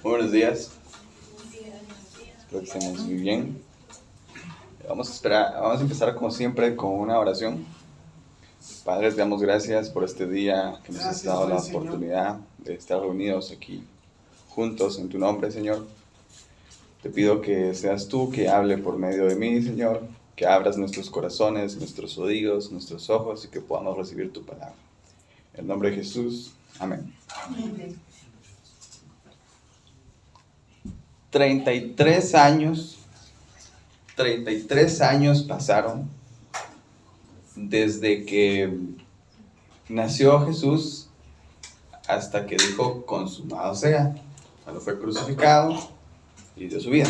Muy buenos días, espero que estemos muy bien. Vamos a empezar como siempre con una oración. Padre, te damos gracias por este día que nos has dado la oportunidad de estar reunidos aquí juntos en tu nombre, Señor. Te pido que seas tú que hable por medio de mí, Señor, que abras nuestros corazones, nuestros oídos, nuestros ojos y que podamos recibir tu palabra. En el nombre de Jesús, amén. Amén. 33 años pasaron desde que nació Jesús hasta que dijo consumado sea, cuando fue crucificado y dio su vida.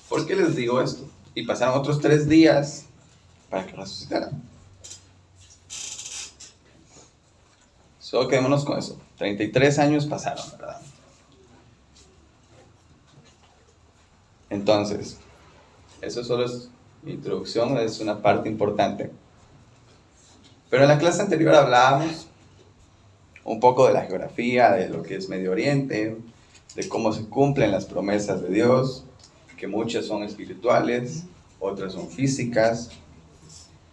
¿Por qué les digo esto? Y pasaron otros 3 días para que resucitara. Solo quedémonos con eso. 33 años pasaron, ¿verdad? Entonces, eso solo es introducción, es una parte importante. Pero en la clase anterior hablábamos un poco de la geografía, de lo que es Medio Oriente, de cómo se cumplen las promesas de Dios, que muchas son espirituales, otras son físicas.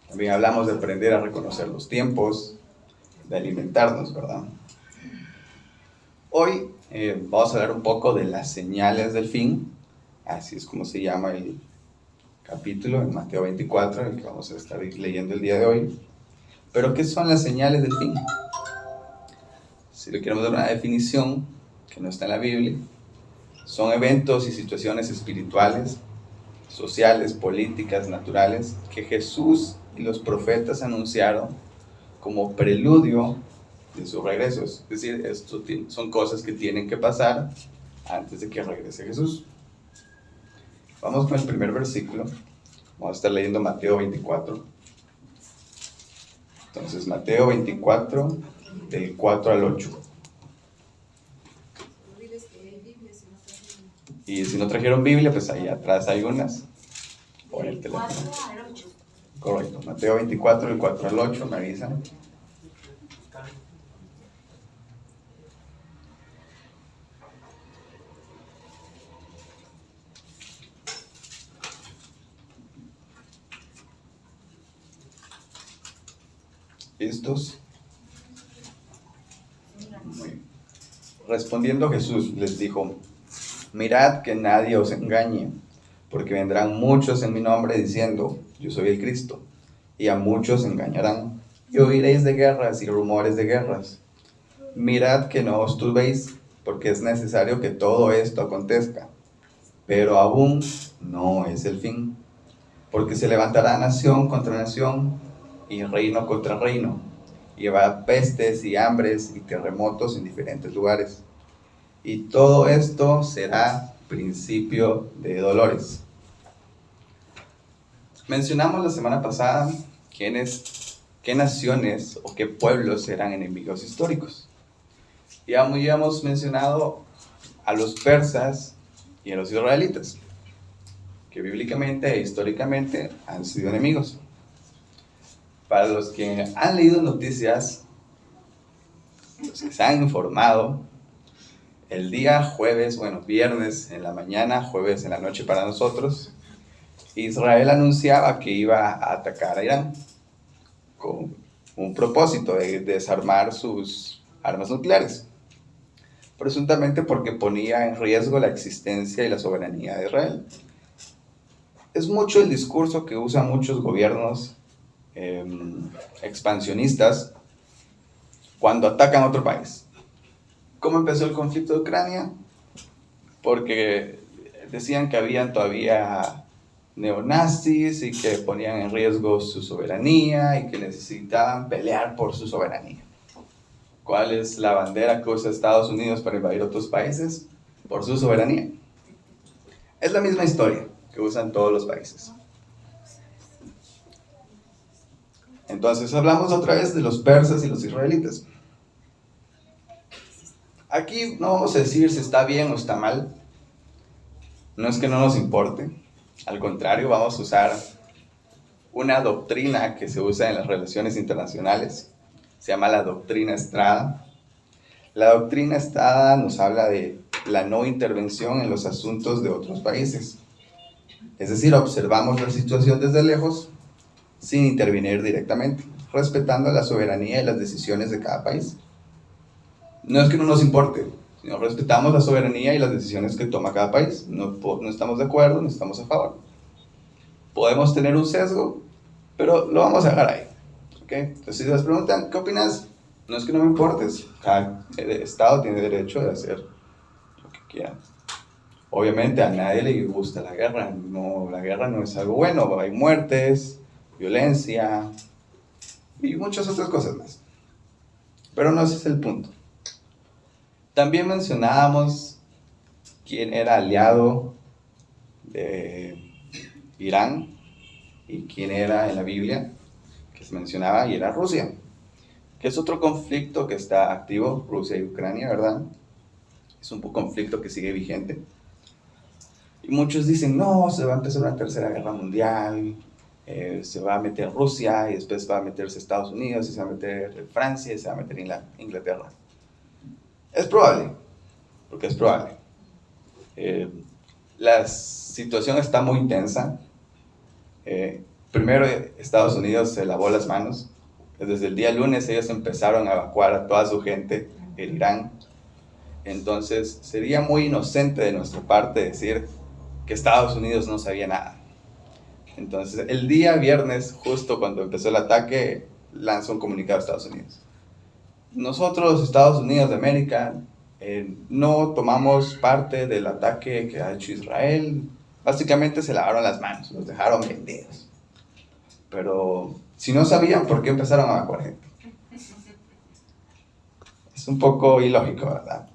También hablamos de aprender a reconocer los tiempos, de alimentarnos, ¿verdad? Hoy vamos a hablar un poco de las señales del fin, así es como se llama el capítulo en Mateo 24, el que vamos a estar leyendo el día de hoy. Pero, ¿qué son las señales del fin? Si le queremos dar una definición que no está en la Biblia, son eventos y situaciones espirituales, sociales, políticas, naturales, que Jesús y los profetas anunciaron como preludio de sus regresos. Es decir, esto son cosas que tienen que pasar antes de que regrese Jesús. Vamos con el primer versículo. Vamos a estar leyendo Mateo 24. Entonces, Mateo 24, del 4 al 8. Y si no trajeron Biblia, pues ahí atrás hay unas. O en el teléfono. Correcto. Mateo 24, del 4 al 8, me avisan. ¿Listos? Muy bien. Respondiendo Jesús les dijo: mirad que nadie os engañe, porque vendrán muchos en mi nombre diciendo: yo soy el Cristo, y a muchos engañarán. Y oiréis de guerras y rumores de guerras. Mirad que no os turbéis, porque es necesario que todo esto acontezca, pero aún no es el fin. Porque se levantará nación contra nación, y reino contra reino, y habrá pestes y hambres y terremotos en diferentes lugares. Y todo esto será principio de dolores. Mencionamos la semana pasada qué naciones o qué pueblos eran enemigos históricos. Ya habíamos mencionado a los persas y a los israelitas, que bíblicamente e históricamente han sido enemigos. Para los que han leído noticias, los que se han informado, el día viernes en la mañana, jueves en la noche para nosotros, Israel anunciaba que iba a atacar a Irán con un propósito de desarmar sus armas nucleares, presuntamente porque ponía en riesgo la existencia y la soberanía de Israel. Es mucho el discurso que usan muchos gobiernos expansionistas cuando atacan a otro país. ¿Cómo empezó el conflicto de Ucrania? Porque decían que habían todavía neonazis y que ponían en riesgo su soberanía y que necesitaban pelear por su soberanía. ¿Cuál es la bandera que usa Estados Unidos para invadir otros países? Por su soberanía. Es la misma historia que usan todos los países. Entonces hablamos otra vez de los persas y los israelitas. Aquí no vamos a decir si está bien o está mal. No es que no nos importe. Al contrario, vamos a usar una doctrina que se usa en las relaciones internacionales. Se llama la doctrina Estrada. La doctrina estada nos habla de la no intervención en los asuntos de otros países. Es decir, observamos la situación desde lejos sin intervenir directamente, respetando la soberanía y las decisiones de cada país. No es que no nos importe, sino respetamos la soberanía y las decisiones que toma cada país. No estamos de acuerdo, no estamos a favor. Podemos tener un sesgo, pero lo vamos a dejar ahí. ¿Okay? Entonces, si les preguntan, ¿qué opinas? No es que no me importes. Cada Estado tiene derecho de hacer lo que quiera. Obviamente a nadie le gusta la guerra. No, la guerra no es algo bueno. Hay muertes, violencia y muchas otras cosas más. Pero no ese es el punto. También mencionábamos quién era aliado de Irán y quién era en la Biblia que se mencionaba, y era Rusia, que es otro conflicto que está activo, Rusia y Ucrania, ¿verdad? Es un conflicto que sigue vigente. Y muchos dicen, no, se va a empezar una tercera guerra mundial, se va a meter Rusia y después va a meterse Estados Unidos y se va a meter Francia y se va a meter Inglaterra. Es probable, porque es probable. La situación está muy tensa. Primero Estados Unidos se lavó las manos. Desde el día lunes ellos empezaron a evacuar a toda su gente en Irán. Entonces sería muy inocente de nuestra parte decir que Estados Unidos no sabía nada. Entonces el día viernes, justo cuando empezó el ataque, lanzó un comunicado a Estados Unidos. Nosotros, Estados Unidos de América, no tomamos parte del ataque que ha hecho Israel. Básicamente se lavaron las manos, los dejaron vendidos. Pero si no sabían, ¿por qué empezaron a evacuar gente? Es un poco ilógico, ¿verdad?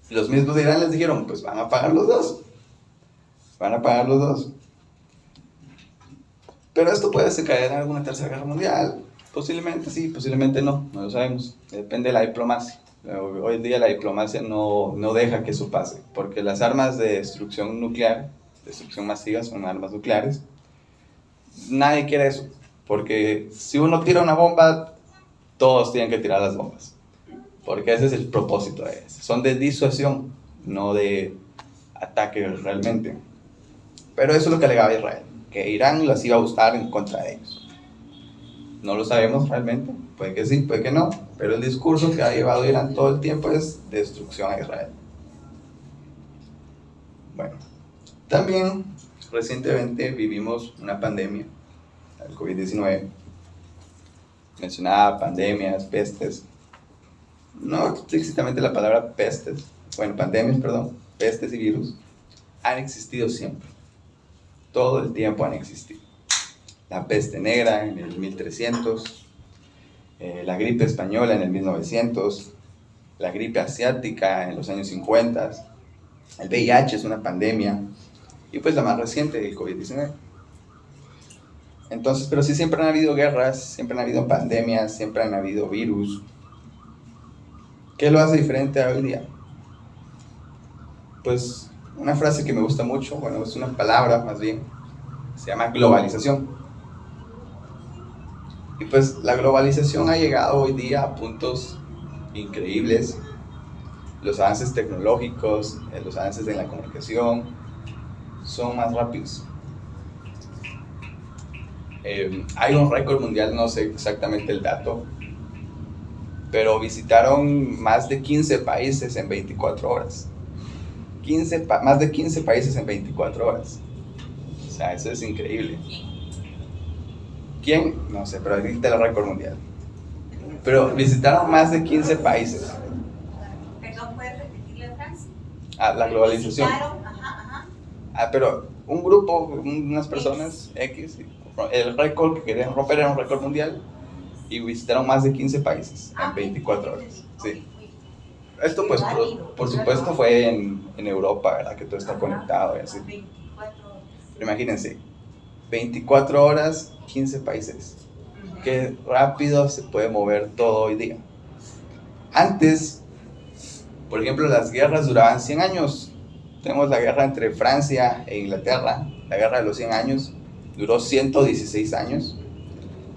Los mismos de Irán les dijeron, pues van a pagar los dos. Van a pagar los dos. Pero esto puede desencadenar en alguna tercera guerra mundial. Posiblemente sí, posiblemente no lo sabemos. Depende de la diplomacia. Hoy en día la diplomacia no deja que eso pase, porque las armas de destrucción nuclear, destrucción masiva, son armas nucleares. Nadie quiere eso, porque si uno tira una bomba, todos tienen que tirar las bombas, porque ese es el propósito de ellas. Son de disuasión, no de ataque realmente. Pero eso es lo que alegaba Israel, que Irán las iba a usar en contra de ellos. No lo sabemos realmente, puede que sí, puede que no, pero el discurso que ha llevado Irán todo el tiempo es destrucción a Israel. Bueno, también recientemente vivimos una pandemia, el COVID-19. Mencionaba pandemias, pestes. No explícitamente la palabra pestes, pandemias, pestes y virus han existido siempre. Todo el tiempo han existido. La peste negra en el 1300, la gripe española en el 1900, la gripe asiática en los años 50, el VIH es una pandemia, y pues la más reciente, el COVID-19. Entonces, pero sí siempre han habido guerras, siempre han habido pandemias, siempre han habido virus. ¿Qué lo hace diferente a hoy día? Pues una frase que me gusta mucho, es una palabra más bien, se llama globalización. Y pues la globalización ha llegado hoy día a puntos increíbles. Los avances tecnológicos, los avances en la comunicación son más rápidos. Hay un récord mundial, no sé exactamente el dato, pero visitaron más de 15 países en 24 horas. Más de 15 países en 24 horas. O sea, eso es increíble. ¿Quién? No sé, pero ahorita el récord mundial. Pero visitaron más de 15 países. Perdón, ¿puedes repetir la frase? La globalización. Pero un grupo, unas personas X, el récord que querían romper era un récord mundial y visitaron más de 15 países en 24 horas. Sí. Esto pues por supuesto fue en Europa, ¿verdad? Que todo está conectado y así. Pero imagínense, 24 horas, 15 países. Qué rápido se puede mover todo hoy día. Antes, por ejemplo, las guerras duraban 100 años. Tenemos la guerra entre Francia e Inglaterra, la guerra de los 100 años, duró 116 años.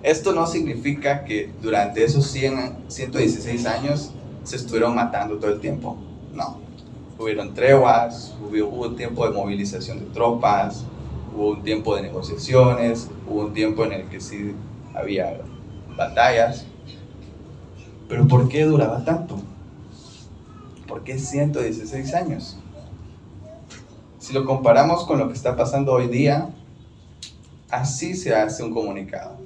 Esto no significa que durante esos 116 años se estuvieron matando todo el tiempo. No. Hubieron treguas, hubo un tiempo de movilización de tropas, hubo un tiempo de negociaciones, hubo un tiempo en el que sí había batallas. Pero ¿por qué duraba tanto? ¿Por qué 116 años? Si lo comparamos con lo que está pasando hoy día, así se hace un comunicado,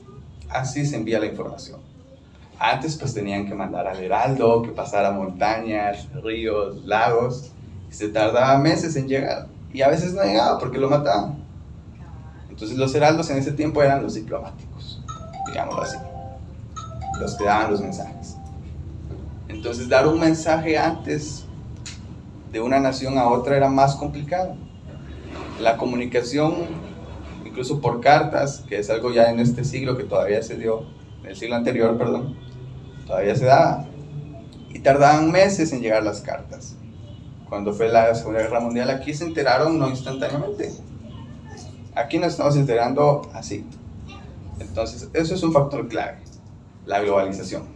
así se envía la información. Antes pues tenían que mandar al heraldo, que pasara montañas, ríos, lagos, y se tardaba meses en llegar, y a veces no llegaba porque lo mataban. Entonces los heraldos en ese tiempo eran los diplomáticos, digámoslo así, los que daban los mensajes. Entonces dar un mensaje antes de una nación a otra era más complicado. La comunicación, incluso por cartas, que es algo ya en este siglo que todavía se dio, en el siglo anterior, perdón, todavía se daba. Y tardaban meses en llegar las cartas. Cuando fue la Segunda Guerra Mundial, aquí se enteraron no instantáneamente. Aquí nos estamos enterando así. Entonces, eso es un factor clave, la globalización.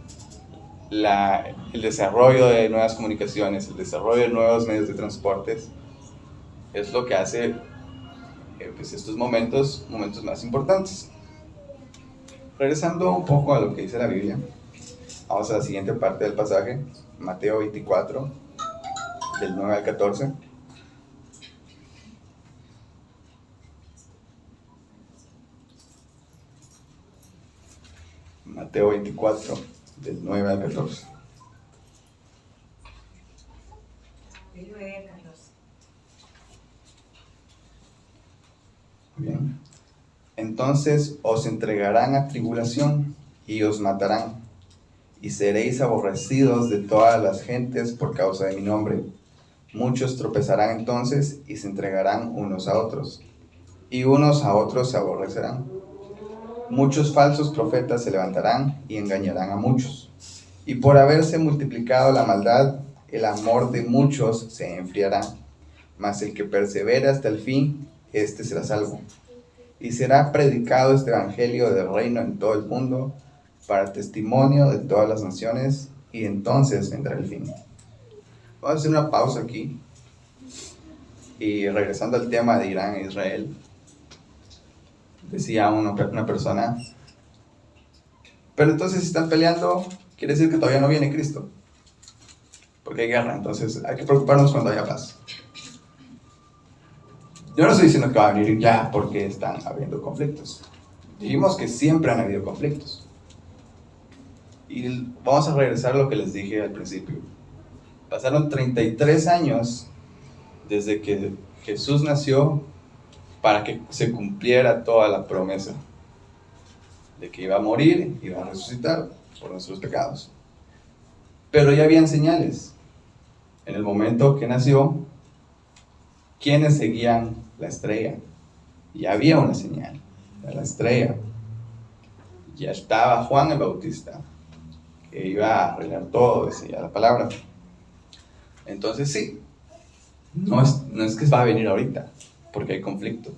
El desarrollo de nuevas comunicaciones, el desarrollo de nuevos medios de transportes, es lo que hace pues estos momentos más importantes. Regresando un poco a lo que dice la Biblia, vamos a la siguiente parte del pasaje, Mateo 24, del 9 al 14. Mateo 24, del 9 al 14. Bien. Entonces os entregarán a tribulación y os matarán, y seréis aborrecidos de todas las gentes por causa de mi nombre. Muchos tropezarán entonces y se entregarán unos a otros, y unos a otros se aborrecerán. Muchos falsos profetas se levantarán y engañarán a muchos. Y por haberse multiplicado la maldad, el amor de muchos se enfriará. Mas el que persevera hasta el fin, éste será salvo. Y será predicado este evangelio del reino en todo el mundo, para testimonio de todas las naciones, y entonces vendrá el fin. Vamos a hacer una pausa aquí. Y regresando al tema de Irán e Israel, decía una persona, pero entonces si están peleando, quiere decir que todavía no viene Cristo, porque hay guerra, entonces hay que preocuparnos cuando haya paz. Yo no estoy diciendo que va a venir ya porque están habiendo conflictos. Dijimos que siempre han habido conflictos. Y vamos a regresar a lo que les dije al principio. Pasaron 33 años desde que Jesús nació para que se cumpliera toda la promesa de que iba a morir, iba a resucitar por nuestros pecados. Pero ya habían señales. En el momento que nació, ¿quiénes seguían la estrella? Ya había una señal de la estrella. Ya estaba Juan el Bautista, que iba a arreglar todo, decía la palabra. Entonces sí, no es que va a venir ahorita, porque hay conflicto.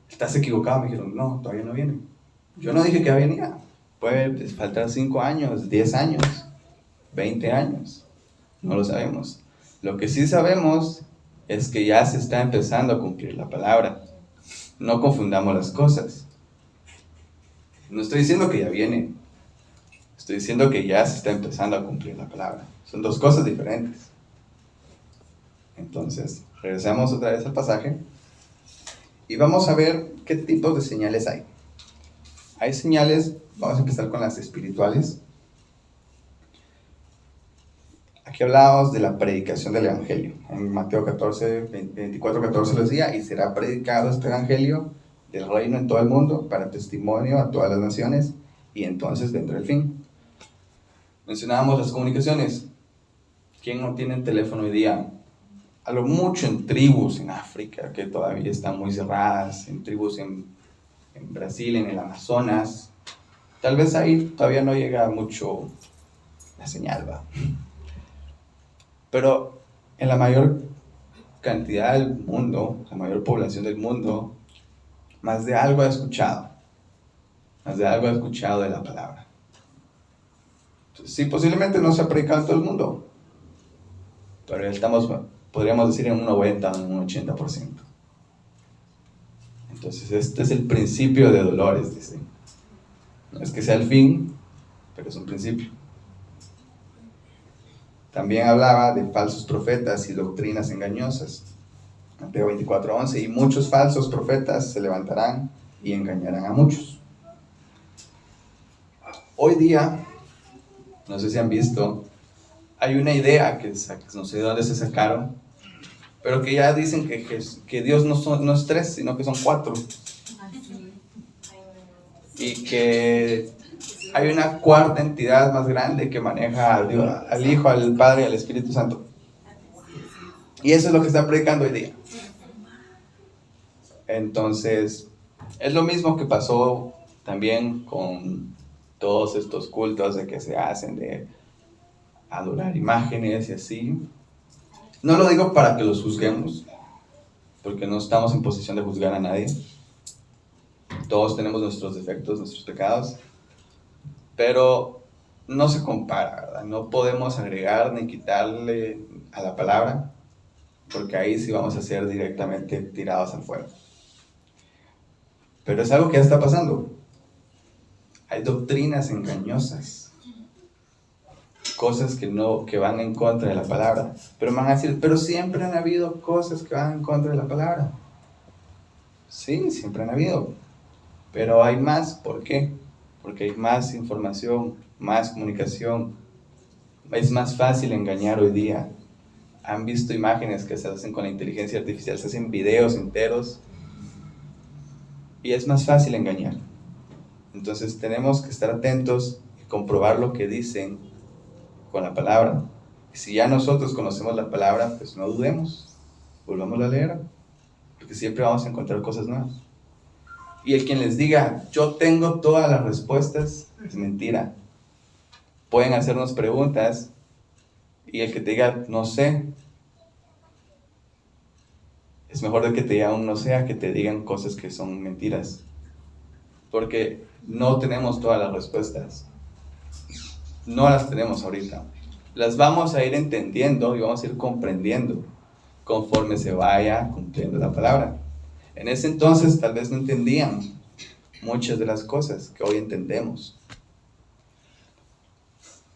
¿Estás equivocado? Me dijeron, no, todavía no viene. Yo no dije que venía. Puede faltar 5 años, 10 años, 20 años. No lo sabemos. Lo que sí sabemos es que ya se está empezando a cumplir la palabra. No confundamos las cosas. No estoy diciendo que ya viene. Estoy diciendo que ya se está empezando a cumplir la palabra. Son dos cosas diferentes. Entonces, regresamos otra vez al pasaje y vamos a ver qué tipos de señales hay. Hay señales, vamos a empezar con las espirituales. Aquí hablábamos de la predicación del evangelio. En Mateo 24:14 lo decía, y será predicado este evangelio del reino en todo el mundo para testimonio a todas las naciones, y entonces vendrá el fin. Mencionábamos las comunicaciones. ¿Quién no tiene teléfono hoy día? A lo mucho en tribus en África, que todavía están muy cerradas, en tribus en Brasil, en el Amazonas. Tal vez ahí todavía no llega mucho la señal, ¿va? Pero en la mayor cantidad del mundo, la mayor población del mundo, más de algo ha escuchado. Más de algo ha escuchado de la palabra. Sí, posiblemente no se ha predicado en todo el mundo, pero estamos, podríamos decir, en un 90, en un 80%. Entonces, este es el principio de dolores, dice. No es que sea el fin, pero es un principio. También hablaba de falsos profetas y doctrinas engañosas. Mateo 24:11, y muchos falsos profetas se levantarán y engañarán a muchos. Hoy día, no sé si han visto, hay una idea que no sé de dónde se sacaron, pero que ya dicen que Dios no es tres, sino que son cuatro. Y que hay una cuarta entidad más grande que maneja a Dios, al Hijo, al Padre y al Espíritu Santo. Y eso es lo que están predicando hoy día. Entonces, es lo mismo que pasó también con todos estos cultos de que se hacen de adorar imágenes y así. No lo digo para que los juzguemos, porque no estamos en posición de juzgar a nadie. Todos tenemos nuestros defectos, nuestros pecados, pero no se compara, ¿verdad? No podemos agregar ni quitarle a la palabra, porque ahí sí vamos a ser directamente tirados al fuego. Pero es algo que ya está pasando. Hay doctrinas engañosas, cosas que van en contra de la palabra. Pero me van a decir, pero siempre han habido cosas que van en contra de la palabra. Sí, siempre han habido. Pero hay más. ¿Por qué? Porque hay más información, más comunicación. Es más fácil engañar hoy día. Han visto imágenes que se hacen con la inteligencia artificial, se hacen videos enteros. Y es más fácil engañar. Entonces tenemos que estar atentos y comprobar lo que dicen con la palabra. Y si ya nosotros conocemos la palabra, pues no dudemos, volvamos a leer, porque siempre vamos a encontrar cosas nuevas. Y el quien les diga, yo tengo todas las respuestas, es mentira. Pueden hacernos preguntas y el que te diga, no sé, es mejor de que te diga un no sé a que te digan cosas que son mentiras. Porque no tenemos todas las respuestas. No las tenemos ahorita. Las vamos a ir entendiendo y vamos a ir comprendiendo conforme se vaya cumpliendo la palabra. En ese entonces tal vez no entendían muchas de las cosas que hoy entendemos,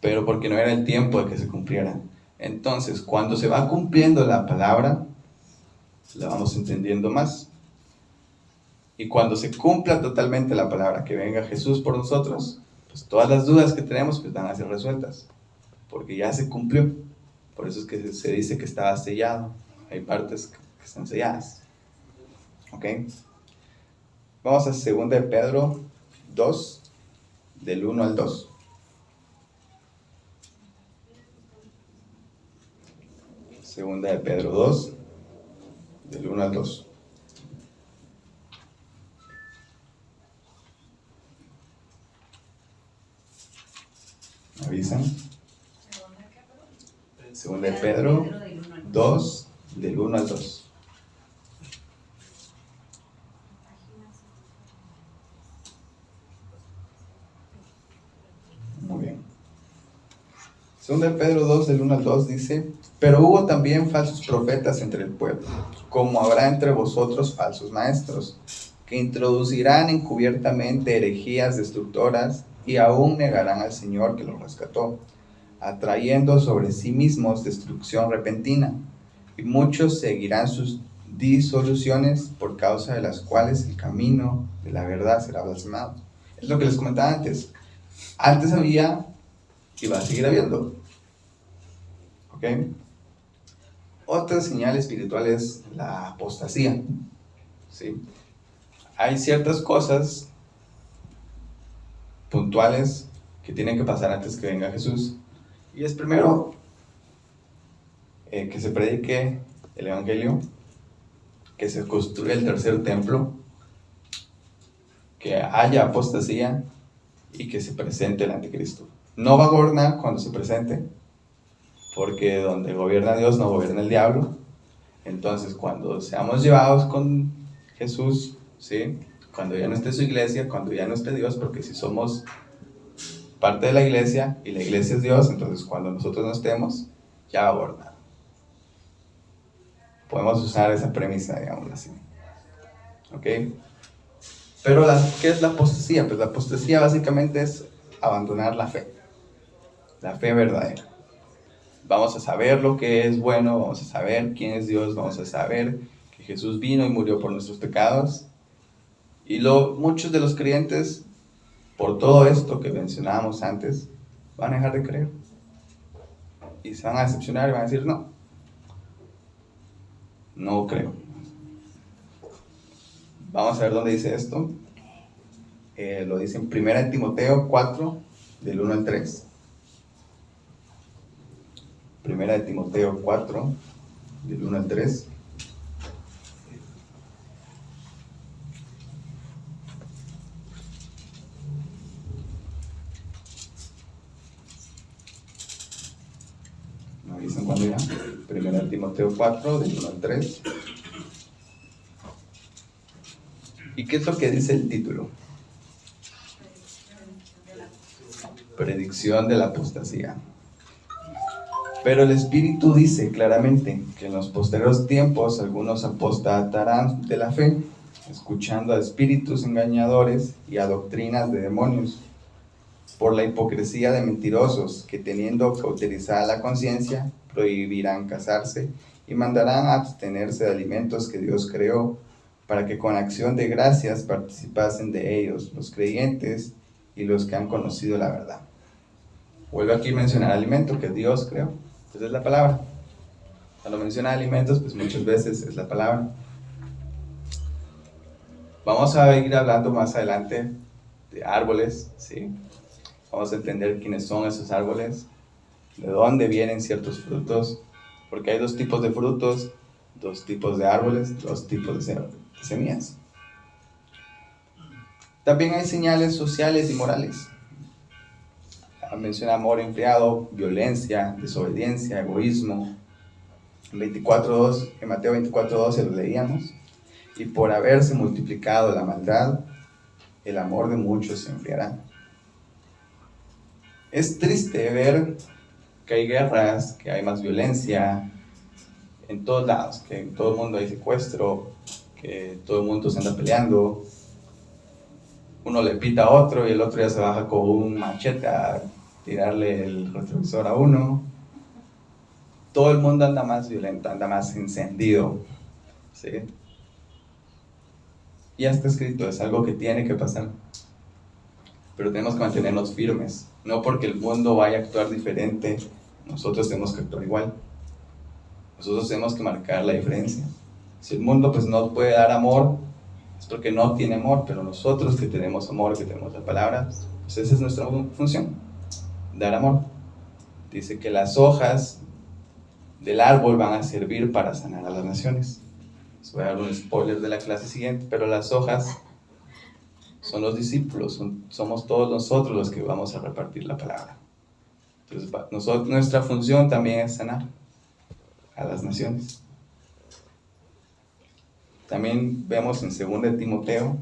pero porque no era el tiempo de que se cumplieran. Entonces, cuando se va cumpliendo la palabra, la vamos entendiendo más. Y cuando se cumpla totalmente la palabra, que venga Jesús por nosotros, pues todas las dudas que tenemos pues van a ser resueltas, porque ya se cumplió. Por eso es que se dice que estaba sellado. Hay partes que están selladas. ¿Ok? Vamos a 2 de Pedro 2, del 1 al 2. Segunda de Pedro 2, del 1 al 2. ¿Me avisan? Segunda de Pedro 2, del 1 al 2. Muy bien. Segunda de Pedro 2, del 1 al 2 dice, pero hubo también falsos profetas entre el pueblo, como habrá entre vosotros falsos maestros, que introducirán encubiertamente herejías destructoras y aún negarán al Señor que los rescató, atrayendo sobre sí mismos destrucción repentina, y muchos seguirán sus disoluciones, por causa de las cuales el camino de la verdad será blasfemado. Es lo que les comentaba antes. Antes había y va a seguir habiendo. ¿Ok? Otra señal espiritual es la apostasía. ¿Sí? Hay ciertas cosas puntuales que tienen que pasar antes que venga Jesús. Y es primero que se predique el Evangelio, que se construya el tercer templo, que haya apostasía y que se presente el anticristo. No va a gobernar cuando se presente, porque donde gobierna Dios no gobierna el diablo. Entonces, cuando seamos llevados con Jesús, ¿sí? Cuando ya no esté su iglesia, cuando ya no esté Dios, porque si somos parte de la iglesia y la iglesia es Dios, entonces cuando nosotros no estemos, ya va a gobernar. Podemos usar esa premisa, digamos así. ¿Ok? Pero ¿qué es la apostasía? Pues la apostasía básicamente es abandonar la fe verdadera. Vamos a saber lo que es bueno, vamos a saber quién es Dios, vamos a saber que Jesús vino y murió por nuestros pecados. Y muchos de los creyentes, por todo esto que mencionábamos antes, van a dejar de creer. Y se van a decepcionar y van a decir, no creo. Vamos a ver dónde dice esto. Lo dice en 1 Timoteo 4, del 1 al 3. 1 Timoteo 4, del 1 al 3. ¿Me avisan cuándo irá? 1 Timoteo 4, del 1 al 3. ¿Y qué es lo que dice el título? Predicción de la apostasía. Pero el Espíritu dice claramente que en los posteriores tiempos algunos apostatarán de la fe, escuchando a espíritus engañadores y a doctrinas de demonios, por la hipocresía de mentirosos que, teniendo cauterizada la conciencia, prohibirán casarse y mandarán a abstenerse de alimentos que Dios creó, para que con acción de gracias participasen de ellos los creyentes y los que han conocido la verdad. Vuelvo aquí a mencionar alimento que Dios creó. Entonces es la palabra. Cuando menciona alimentos, pues muchas veces es la palabra. Vamos a ir hablando más adelante de árboles, ¿sí? Vamos a entender quiénes son esos árboles, de dónde vienen ciertos frutos, porque hay 2 tipos de frutos, 2 tipos de árboles, 2 tipos de semillas. También hay señales sociales y morales. Menciona amor enfriado, violencia, desobediencia, egoísmo. En Mateo 24:2 se lo leíamos. Y por haberse multiplicado la maldad, el amor de muchos se enfriará. Es triste ver que hay guerras, que hay más violencia en todos lados, que en todo el mundo hay secuestro, que todo el mundo se anda peleando. Uno le pita a otro y el otro ya se baja con un machete a tirarle el retrovisor a uno. Todo el mundo anda más violento, anda más encendido, ¿sí? Ya está escrito, es algo que tiene que pasar. Pero tenemos que mantenernos firmes. No porque el mundo vaya a actuar diferente, nosotros tenemos que actuar igual. Nosotros tenemos que marcar la diferencia. Si el mundo pues no puede dar amor, es porque no tiene amor, pero nosotros que tenemos amor, que tenemos la palabra, pues esa es nuestra función, dar amor. Dice que las hojas del árbol van a servir para sanar a las naciones. Les voy a dar un spoiler de la clase siguiente, pero las hojas son los discípulos, somos todos nosotros los que vamos a repartir la palabra. Entonces, nuestra función también es sanar a las naciones. También vemos en 2 Timoteo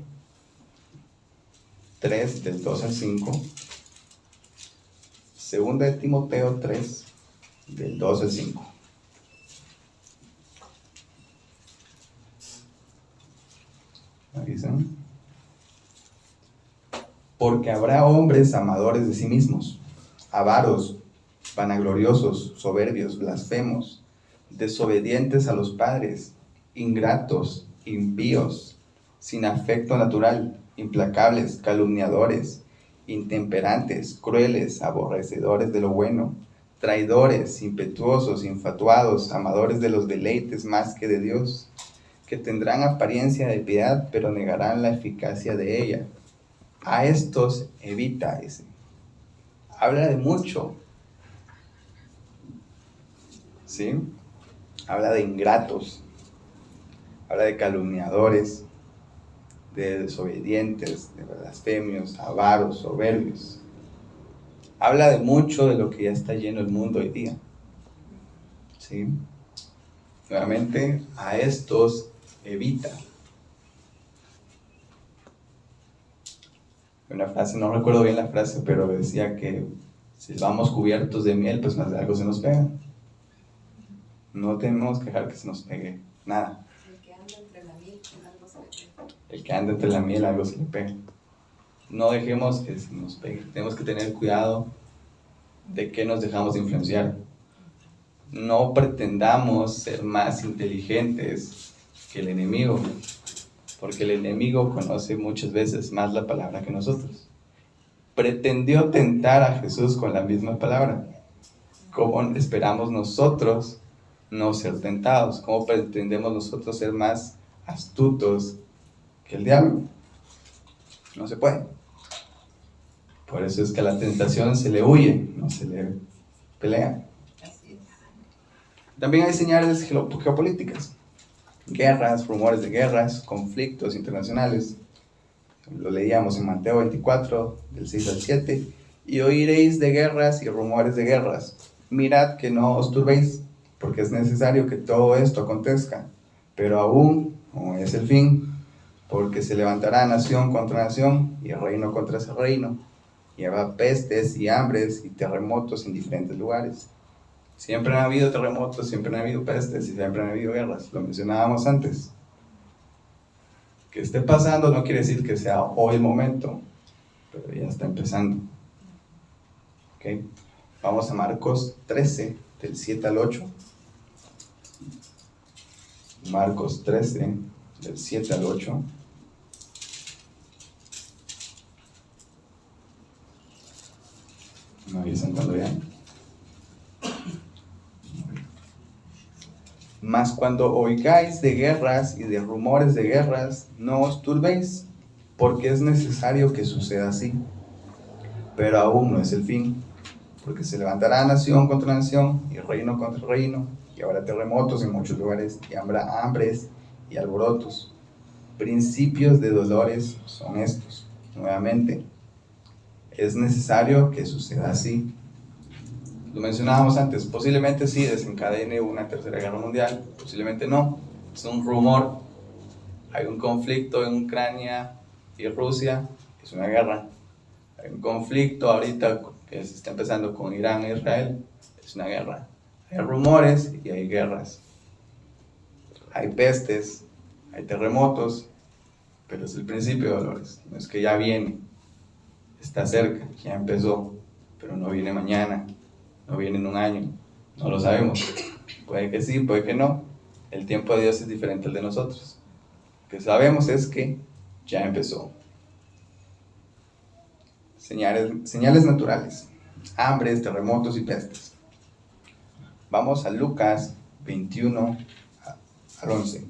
3, del 2 al 5. 2 Timoteo 3, del 2 al 5. ¿Avisan? Porque habrá hombres amadores de sí mismos, avaros, vanagloriosos, soberbios, blasfemos, desobedientes a los padres, ingratos, impíos, sin afecto natural, implacables, calumniadores, intemperantes, crueles, aborrecedores de lo bueno, traidores, impetuosos, infatuados, amadores de los deleites más que de Dios, que tendrán apariencia de piedad, pero negarán la eficacia de ella. A estos evita, dice. Habla de mucho, ¿sí? Habla de ingratos, habla de calumniadores, de desobedientes, de blasfemios, avaros, soberbios. Habla de mucho de lo que ya está lleno el mundo hoy día, ¿sí? Nuevamente, a estos evita. Una frase, no recuerdo bien la frase, pero decía que si vamos cubiertos de miel, pues más de algo se nos pega. No tenemos que dejar que se nos pegue nada. El que anda entre la miel, con algo se le pega. El que anda entre la miel, algo se le pega. No dejemos que se nos pegue. Tenemos que tener cuidado de que nos dejamos influenciar. No pretendamos ser más inteligentes que el enemigo, porque el enemigo conoce muchas veces más la palabra que nosotros. Pretendió tentar a Jesús con la misma palabra. ¿Cómo esperamos nosotros no ser tentados? ¿Cómo pretendemos nosotros ser más astutos que el diablo? No se puede. Por eso es que a la tentación se le huye, no se le pelea. Así es. También hay señales geopolíticas, guerras, rumores de guerras, conflictos internacionales. Lo leíamos en Mateo 24, del 6 al 7. Y oiréis de guerras y rumores de guerras. Mirad que no os turbéis, porque es necesario que todo esto acontezca. Pero aún no es el fin, porque se levantará nación contra nación y reino contra ese reino. Y habrá pestes y hambres y terremotos en diferentes lugares. Siempre han habido terremotos, siempre han habido pestes y siempre han habido guerras. Lo mencionábamos antes. Que esté pasando no quiere decir que sea hoy el momento, pero ya está empezando. ¿Okay? Vamos a Marcos 13, del 7 al 8. Marcos 13, del 7 al 8. ¿Me avisan cuando ya? Mas cuando oigáis de guerras y de rumores de guerras, no os turbéis, porque es necesario que suceda así. Pero aún no es el fin, porque se levantará nación contra nación y reino contra reino, y habrá terremotos en muchos lugares, y habrá hambres y alborotos. Principios de dolores son estos. Nuevamente, es necesario que suceda así. Lo mencionábamos antes, posiblemente sí desencadene una tercera guerra mundial, posiblemente no. Es un rumor. Hay un conflicto en Ucrania y Rusia, es una guerra. Hay un conflicto ahorita que se está empezando con Irán e Israel, es una guerra. Hay rumores y hay guerras. Hay pestes, hay terremotos, pero es el principio de dolores. No es que ya viene, está cerca, ya empezó, pero no viene mañana. No viene en un año, no lo sabemos. Puede que sí, puede que no. El tiempo de Dios es diferente al de nosotros. Lo que sabemos es que ya empezó. Señales naturales: hambres, terremotos y pestes. Vamos a Lucas 21 al 11.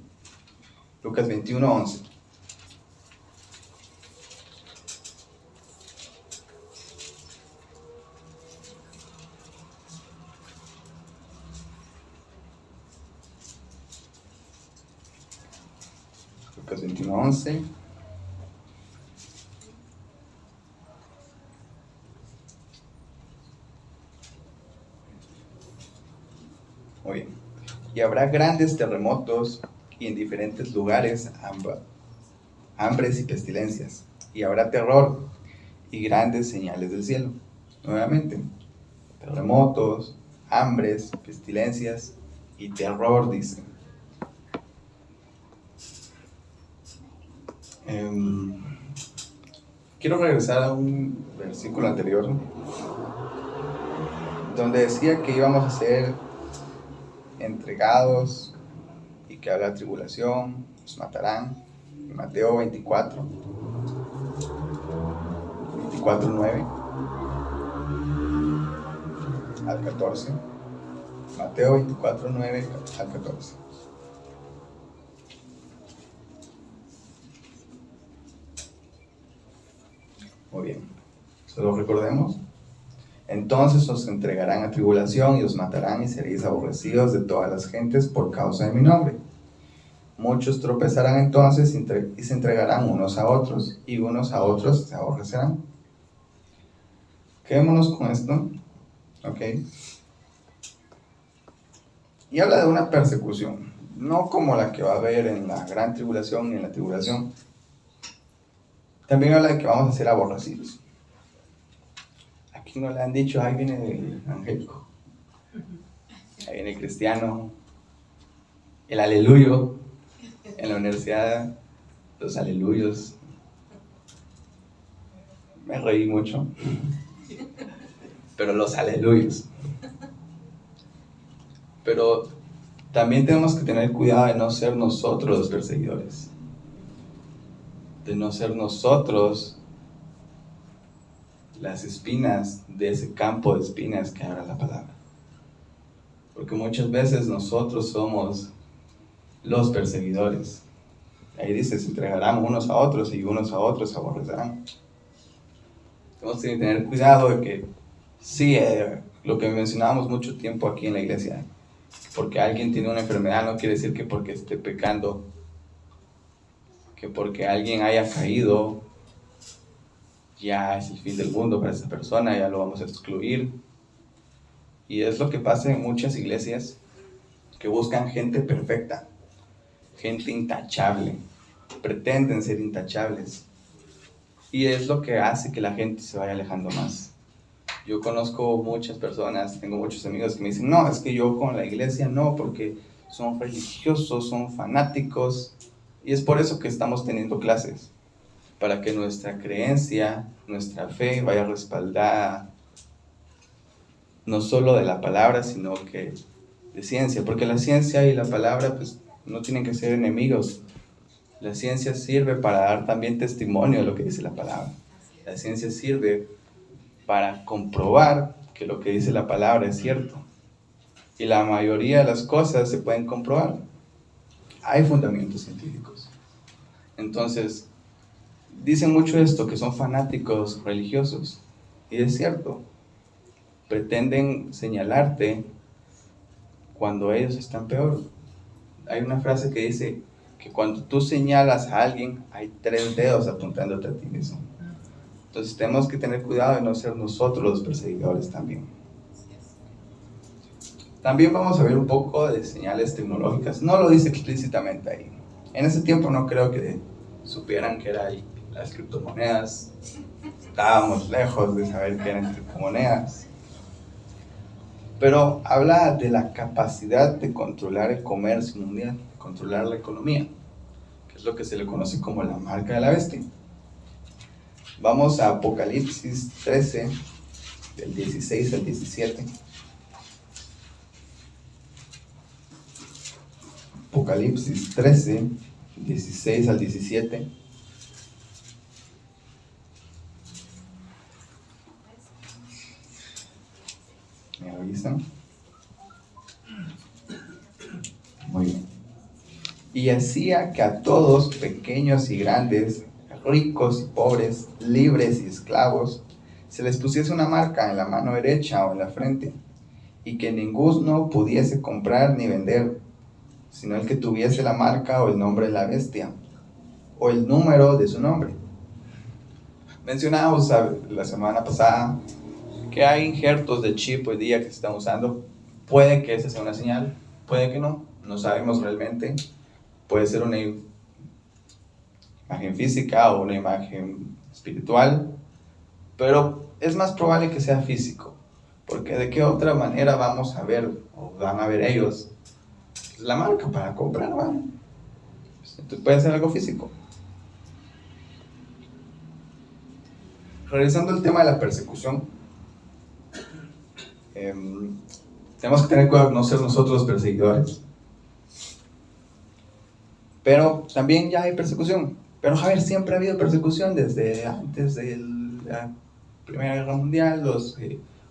Lucas 21, 11. Lucas 21, 11. Muy bien. Y habrá grandes terremotos y en diferentes lugares hambres y pestilencias. Y habrá terror y grandes señales del cielo. Nuevamente, terremotos, hambres, pestilencias y terror, dice. Quiero regresar a un versículo anterior donde decía que íbamos a ser entregados y que habrá tribulación, nos matarán. Mateo 24, 9 al 14. Mateo 24, 9 al 14. Muy bien, solo recordemos. Entonces os entregarán a tribulación y os matarán y seréis aborrecidos de todas las gentes por causa de mi nombre. Muchos tropezarán entonces y se entregarán unos a otros, y unos a otros se aborrecerán. Quedémonos con esto, ¿ok? Y habla de una persecución, no como la que va a haber en la gran tribulación y en la tribulación, También habla de que vamos a ser aborrecidos. Aquí no le han dicho, ahí viene el angélico, ahí viene el cristiano, el aleluyo. En la universidad, los aleluyos. Me reí mucho. Pero los aleluyos. Pero también tenemos que tener cuidado de no ser nosotros los perseguidores. De no ser nosotros las espinas de ese campo de espinas que habla la palabra. Porque muchas veces nosotros somos los perseguidores. Ahí dice, se entregarán unos a otros y unos a otros se aborrecerán. Tenemos que tener cuidado de que, sí, lo que mencionábamos mucho tiempo aquí en la iglesia, porque alguien tiene una enfermedad no quiere decir que porque esté pecando, que porque alguien haya caído, ya es el fin del mundo para esa persona, ya lo vamos a excluir. Y es lo que pasa en muchas iglesias, que buscan gente perfecta, gente intachable, pretenden ser intachables. Y es lo que hace que la gente se vaya alejando más. Yo conozco muchas personas, tengo muchos amigos que me dicen, no, es que yo con la iglesia no, porque son religiosos, son fanáticos. Y es por eso que estamos teniendo clases, para que nuestra creencia, nuestra fe vaya respaldada no solo de la palabra, sino que de ciencia, porque la ciencia y la palabra pues no tienen que ser enemigos. La ciencia sirve para dar también testimonio de lo que dice la palabra. La ciencia sirve para comprobar que lo que dice la palabra es cierto. Y la mayoría de las cosas se pueden comprobar. Hay fundamentos científicos. Entonces, dicen mucho esto, que son fanáticos religiosos. Y es cierto. Pretenden señalarte cuando ellos están peor. Hay una frase que dice que cuando tú señalas a alguien, hay 3 dedos apuntándote a ti mismo. Entonces tenemos que tener cuidado de no ser nosotros los perseguidores también. También vamos a ver un poco de señales tecnológicas. No lo dice explícitamente ahí. En ese tiempo no creo que supieran que eran las criptomonedas. Estábamos lejos de saber qué eran criptomonedas. Pero habla de la capacidad de controlar el comercio mundial, de controlar la economía, que es lo que se le conoce como la marca de la bestia. Vamos a Apocalipsis 13, del 16 al 17. Apocalipsis 13, 16 al 17. ¿Me avisan? Muy bien. Y hacía que a todos, pequeños y grandes, ricos y pobres, libres y esclavos, se les pusiese una marca en la mano derecha o en la frente, y que ninguno pudiese comprar ni vender, sino el que tuviese la marca o el nombre de la bestia, o el número de su nombre. Mencionábamos la semana pasada que hay injertos de chip hoy día que se están usando. Puede que esa sea una señal, puede que no, no sabemos realmente. Puede ser una imagen física o una imagen espiritual, pero es más probable que sea físico, porque de qué otra manera vamos a ver, o van a ver ellos, la marca para comprar, ¿vale? Entonces puede ser algo físico. Regresando al tema de la persecución, tenemos que tener cuidado de no ser nosotros los perseguidores. Pero también ya hay persecución. Pero a ver, siempre ha habido persecución desde antes de la Primera Guerra Mundial. Los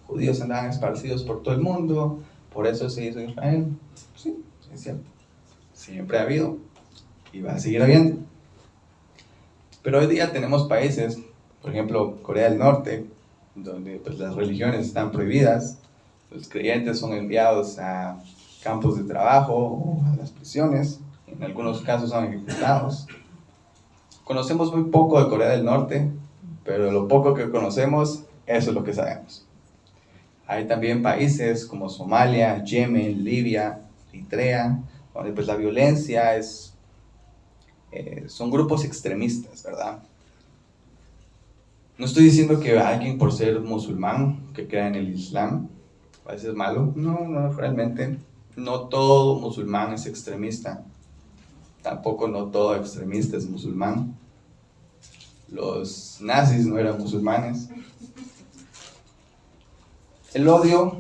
judíos andaban esparcidos por todo el mundo, por eso se hizo Israel. Sí, es cierto. Siempre ha habido y va a seguir habiendo. Pero hoy día tenemos países, por ejemplo, Corea del Norte, donde pues, las religiones están prohibidas. Los creyentes son enviados a campos de trabajo o a las prisiones. En algunos casos son ejecutados. Conocemos muy poco de Corea del Norte, pero lo poco que conocemos, eso es lo que sabemos. Hay también países como Somalia, Yemen, Libia, Eritrea, donde pues la violencia son grupos extremistas, ¿verdad? No estoy diciendo que alguien por ser musulmán, que crea en el Islam, a veces es malo. No, no, realmente no todo musulmán es extremista. Tampoco no todo extremista es musulmán. Los nazis no eran musulmanes. El odio,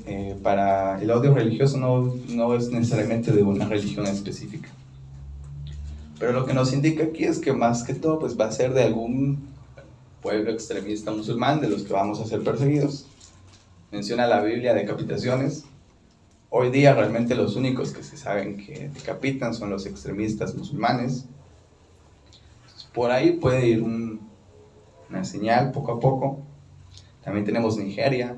el odio religioso no es necesariamente de una religión específica. Pero lo que nos indica aquí es que más que todo pues va a ser de algún pueblo extremista musulmán de los que vamos a ser perseguidos. Menciona la Biblia decapitaciones. Hoy día realmente los únicos que se saben que decapitan son los extremistas musulmanes. Entonces, por ahí puede ir una señal poco a poco. También tenemos Nigeria.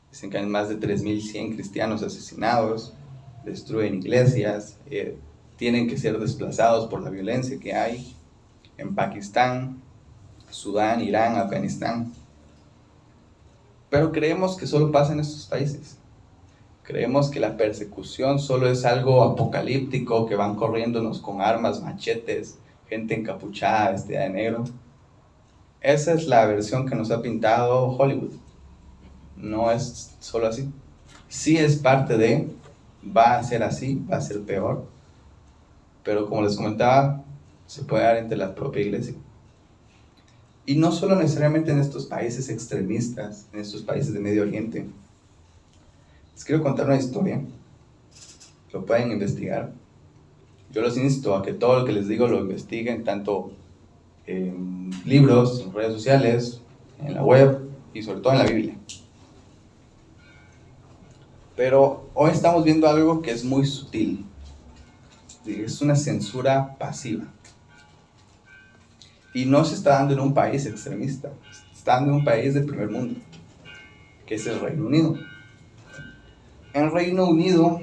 Dicen que hay más de 3.100 cristianos asesinados, destruyen iglesias, tienen que ser desplazados por la violencia que hay en Pakistán, Sudán, Irán, Afganistán. Pero creemos que solo pasa en estos países. Creemos que la persecución solo es algo apocalíptico, que van corriéndonos con armas, machetes, gente encapuchada, vestida de negro. Esa es la versión que nos ha pintado Hollywood. No es solo así. Sí es parte de, va a ser así, va a ser peor. Pero como les comentaba, se puede dar entre la propia iglesia. Y no solo necesariamente en estos países extremistas, en estos países de Medio Oriente. Les quiero contar una historia. Lo pueden investigar. Yo los insto a que todo lo que les digo lo investiguen, tanto en libros, en redes sociales, en la web y sobre todo en la Biblia. Pero hoy estamos viendo algo que es muy sutil. Es una censura pasiva. Y no se está dando en un país extremista, se está dando en un país del primer mundo, que es el Reino Unido. En Reino Unido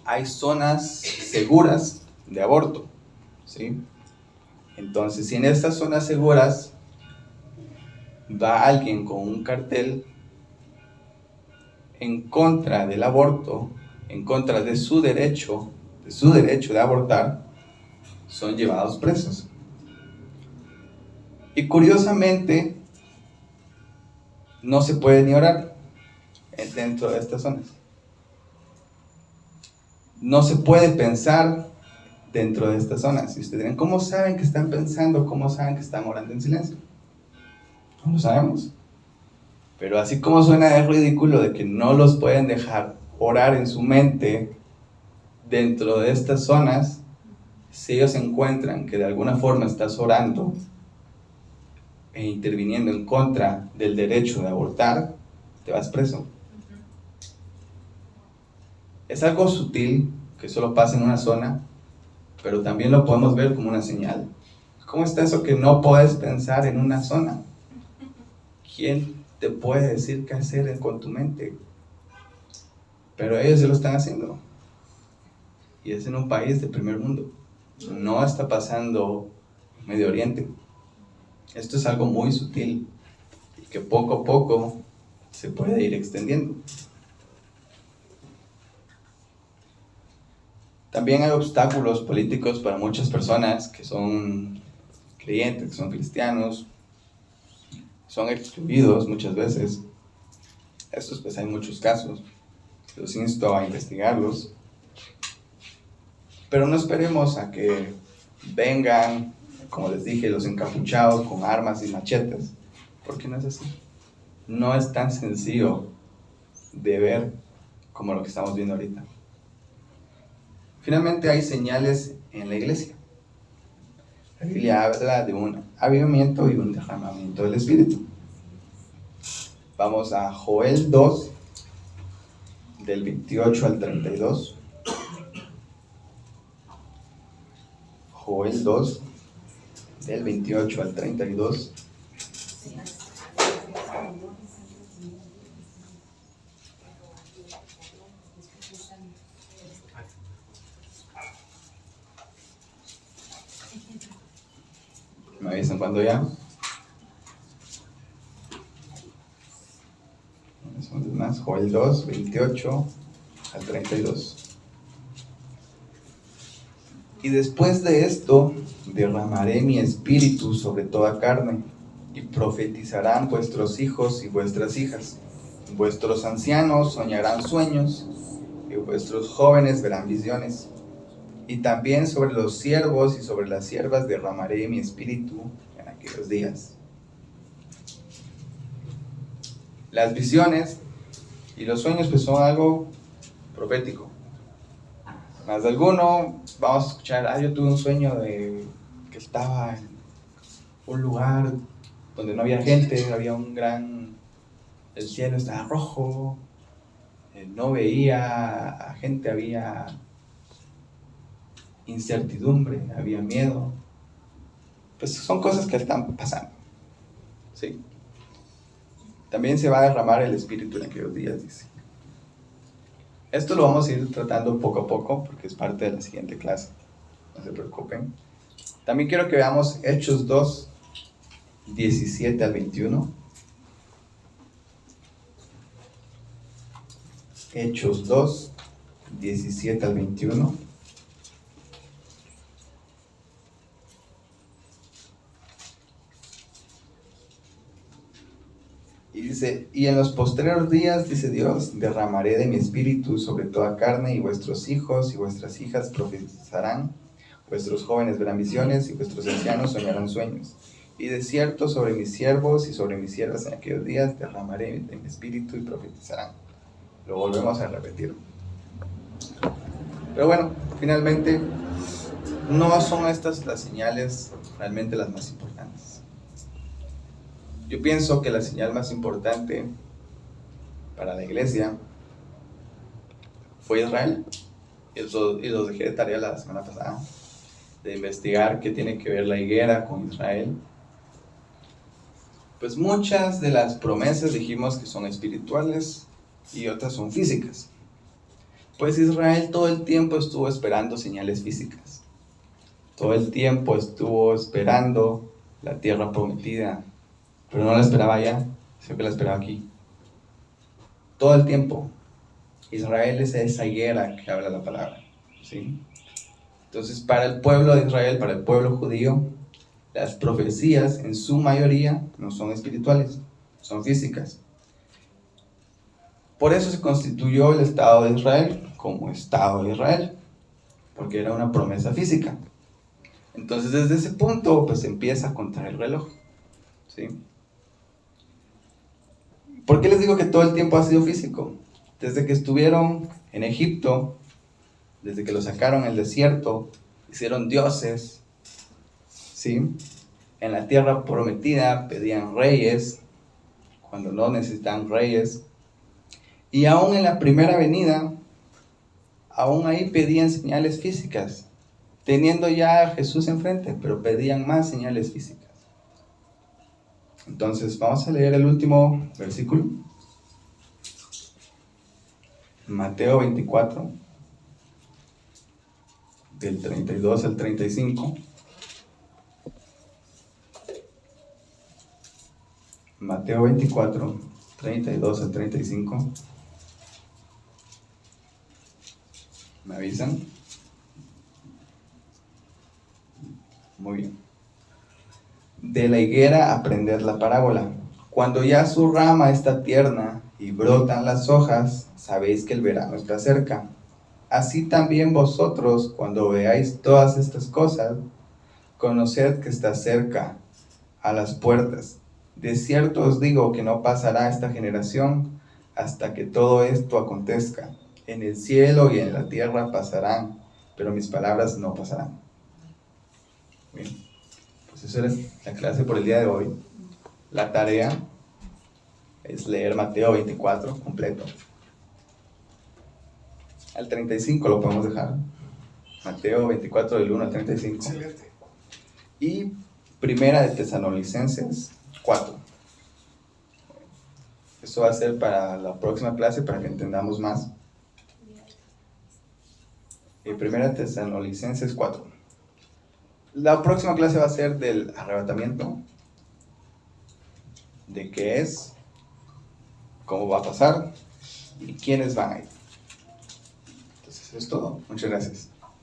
hay zonas seguras de aborto, ¿sí? Entonces, si en estas zonas seguras va alguien con un cartel en contra del aborto, en contra de su derecho de abortar, son llevados presos. Y curiosamente, no se puede ni orar dentro de estas zonas. No se puede pensar dentro de estas zonas. Y ustedes dirán, ¿cómo saben que están pensando? ¿Cómo saben que están orando en silencio? No lo sabemos. Pero así como suena de ridículo de que no los pueden dejar orar en su mente dentro de estas zonas, si ellos encuentran que de alguna forma estás orando e interviniendo en contra del derecho de abortar, te vas preso. Es algo sutil que solo pasa en una zona, pero también lo podemos ver como una señal. ¿Cómo está eso que no puedes pensar en una zona? ¿Quién te puede decir qué hacer con tu mente? Pero ellos se lo están haciendo. Y es en un país del primer mundo. No está pasando en Medio Oriente. Esto es algo muy sutil y que poco a poco se puede ir extendiendo. También hay obstáculos políticos para muchas personas que son creyentes, que son cristianos, son excluidos muchas veces. Estos pues hay muchos casos, los insto a investigarlos. Pero no esperemos a que vengan, como les dije, los encapuchados con armas y machetes, porque no es así. No es tan sencillo de ver como lo que estamos viendo ahorita. Finalmente hay señales en la iglesia. La Biblia habla de un avivamiento y un derramamiento del Espíritu. Vamos a Joel 2, del 28 al 32. Joel 2, del 28 al 32. ¿Me avisan cuando ya? Son más. Joel 2, 28 al 32. Y después de esto, derramaré mi espíritu sobre toda carne, y profetizarán vuestros hijos y vuestras hijas. Vuestros ancianos soñarán sueños, y vuestros jóvenes verán visiones. Y también sobre los siervos y sobre las siervas derramaré mi espíritu en aquellos días. Las visiones y los sueños pues son algo profético. Más de alguno vamos a escuchar, yo tuve un sueño de que estaba en un lugar donde no había gente, había el cielo estaba rojo, no veía a gente, había incertidumbre, había miedo. Pues son cosas que están pasando, ¿sí? También se va a derramar el espíritu en aquellos días, dice. Esto lo vamos a ir tratando poco a poco, porque es parte de la siguiente clase. No se preocupen. También quiero que veamos Hechos 2, 17 al 21. Hechos 2, 17 al 21. Y dice, y en los postreros días, dice Dios, derramaré de mi espíritu sobre toda carne, y vuestros hijos y vuestras hijas profetizarán, vuestros jóvenes verán visiones, y vuestros ancianos soñarán sueños. Y de cierto sobre mis siervos y sobre mis siervas en aquellos días derramaré de mi espíritu y profetizarán. Lo volvemos a repetir. Pero bueno, finalmente, no son estas las señales realmente las más importantes. Yo pienso que la señal más importante para la iglesia fue Israel. Y los dejé de tarea la semana pasada, de investigar qué tiene que ver la higuera con Israel. Pues muchas de las promesas dijimos que son espirituales y otras son físicas. Pues Israel todo el tiempo estuvo esperando señales físicas. Todo el tiempo estuvo esperando la tierra prometida, pero no la esperaba allá, sino que la esperaba aquí. Todo el tiempo. Israel es esa higuera que habla la palabra, ¿sí? Entonces, para el pueblo de Israel, para el pueblo judío, las profecías en su mayoría no son espirituales, son físicas. Por eso se constituyó el Estado de Israel como Estado de Israel, porque era una promesa física. Entonces, desde ese punto, pues empieza a contar el reloj, ¿sí? ¿Por qué les digo que todo el tiempo ha sido físico? Desde que estuvieron en Egipto, desde que los sacaron del desierto, hicieron dioses, ¿sí? En la tierra prometida pedían reyes, cuando no necesitaban reyes. Y aún en la primera venida, aún ahí pedían señales físicas, teniendo ya a Jesús enfrente, pero pedían más señales físicas. Entonces, vamos a leer el último versículo. Mateo 24, del 32 al 35. Mateo 24, 32 al 35. ¿Me avisan? Muy bien. De la higuera aprended la parábola. Cuando ya su rama está tierna y brotan las hojas, sabéis que el verano está cerca. Así también vosotros, cuando veáis todas estas cosas, conoced que está cerca, a las puertas. De cierto os digo que no pasará esta generación hasta que todo esto acontezca. En el cielo y en la tierra pasarán, pero mis palabras no pasarán. Bien, pues eso es la clase por el día de hoy. La tarea es leer Mateo 24 completo. Al 35 lo podemos dejar. Mateo 24 del 1 al 35. Excelente. Y Primera de Tesalonicenses 4. Eso va a ser para la próxima clase, para que entendamos más. Primera de Tesalonicenses 4. La próxima clase va a ser del arrebatamiento, de qué es, cómo va a pasar y quiénes van a ir. Entonces eso es todo. Muchas gracias.